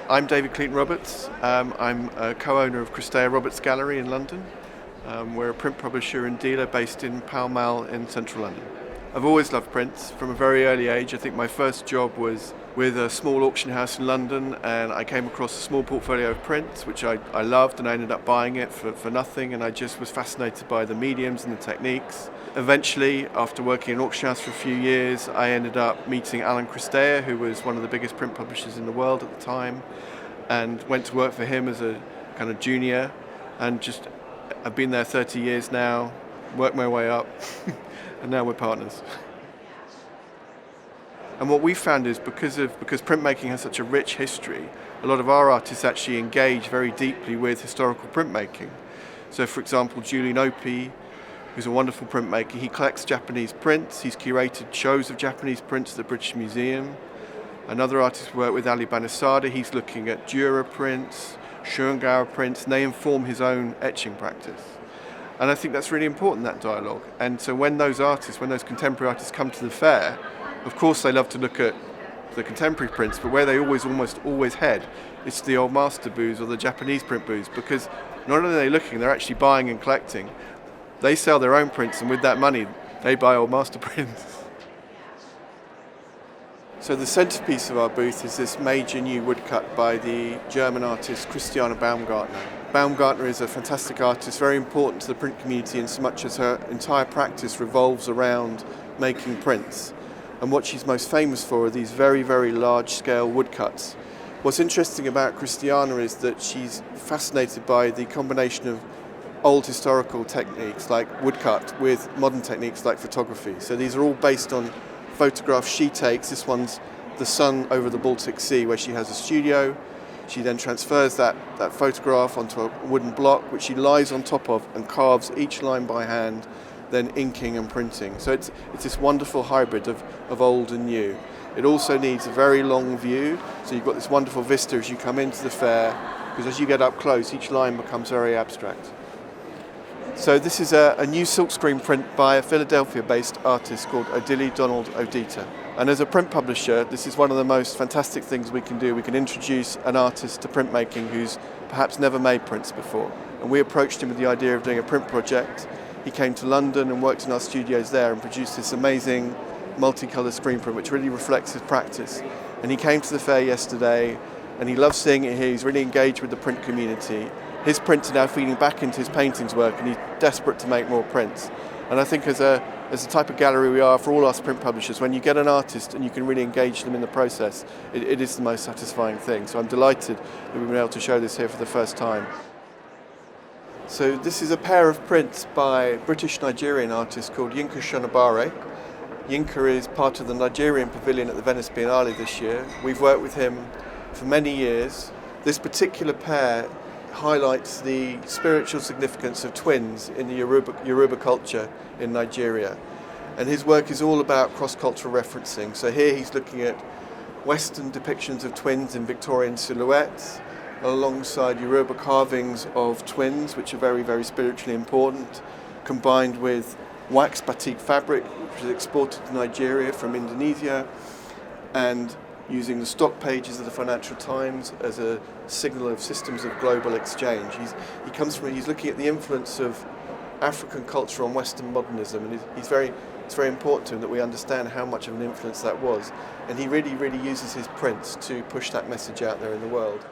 I'm David Cleaton-Roberts. I'm a co-owner of Cristea Roberts Gallery in London. We're a print publisher and dealer based in Pall Mall in central London. I've always loved prints from a very early age. I think my first job was with a small auction house in London, and I came across a small portfolio of prints which I loved, and I ended up buying it for nothing, and I just was fascinated by the mediums and the techniques. Eventually, after working in an auction house for a few years, I ended up meeting Alan Cristea, who was one of the biggest print publishers in the world at the time, and went to work for him as a kind of junior, and I've been there 30 years now, worked my way up, and now we're partners. And what we found is because printmaking has such a rich history, a lot of our artists actually engage very deeply with historical printmaking. So for example, Julian Opie, who's a wonderful printmaker, he collects Japanese prints, he's curated shows of Japanese prints at the British Museum. Another artist we work with, Ali Banasada, he's looking at Jura prints, Shungawa prints, and they inform his own etching practice. And I think that's really important, that dialogue. And so when those contemporary artists come to the fair, of course they love to look at the contemporary prints, but where they almost always head, it's the old master booths or the Japanese print booths, because not only are they looking, they're actually buying and collecting. They sell their own prints, and with that money, they buy old master prints. So the centerpiece of our booth is this major new woodcut by the German artist Christiane Baumgartner. Baumgartner is a fantastic artist, very important to the print community in so much as her entire practice revolves around making prints. And what she's most famous for are these very, very large-scale woodcuts. What's interesting about Christiane is that she's fascinated by the combination of old historical techniques like woodcut with modern techniques like photography. So these are all based on photographs she takes. This one's the sun over the Baltic Sea, where she has a studio. She then transfers that photograph onto a wooden block, which she lies on top of and carves each line by hand, then inking and printing. So it's this wonderful hybrid of old and new. It also needs a very long view, so you've got this wonderful vista as you come into the fair, because as you get up close, each line becomes very abstract. So this is a new silkscreen print by a Philadelphia-based artist called Odile Donald Odita. And as a print publisher, this is one of the most fantastic things we can do. We can introduce an artist to printmaking who's perhaps never made prints before. And we approached him with the idea of doing a print project. He came to London and worked in our studios there and produced this amazing multicolour screen print which really reflects his practice. And he came to the fair yesterday and he loves seeing it here. He's really engaged with the print community. His prints are now feeding back into his paintings work, and he's desperate to make more prints. And I think as the type of gallery we are for all us print publishers, when you get an artist and you can really engage them in the process, it is the most satisfying thing. So I'm delighted that we've been able to show this here for the first time. So this is a pair of prints by British-Nigerian artist called Yinka Shonibare. Yinka is part of the Nigerian pavilion at the Venice Biennale this year. We've worked with him for many years. This particular pair highlights the spiritual significance of twins in the Yoruba culture in Nigeria. And his work is all about cross-cultural referencing. So here he's looking at Western depictions of twins in Victorian silhouettes, alongside Yoruba carvings of twins, which are very, very spiritually important, combined with wax batik fabric, which is exported to Nigeria from Indonesia, and using the stock pages of the Financial Times as a signal of systems of global exchange. He's looking at the influence of African culture on Western modernism, and it's very important to him that we understand how much of an influence that was. And he really, really uses his prints to push that message out there in the world.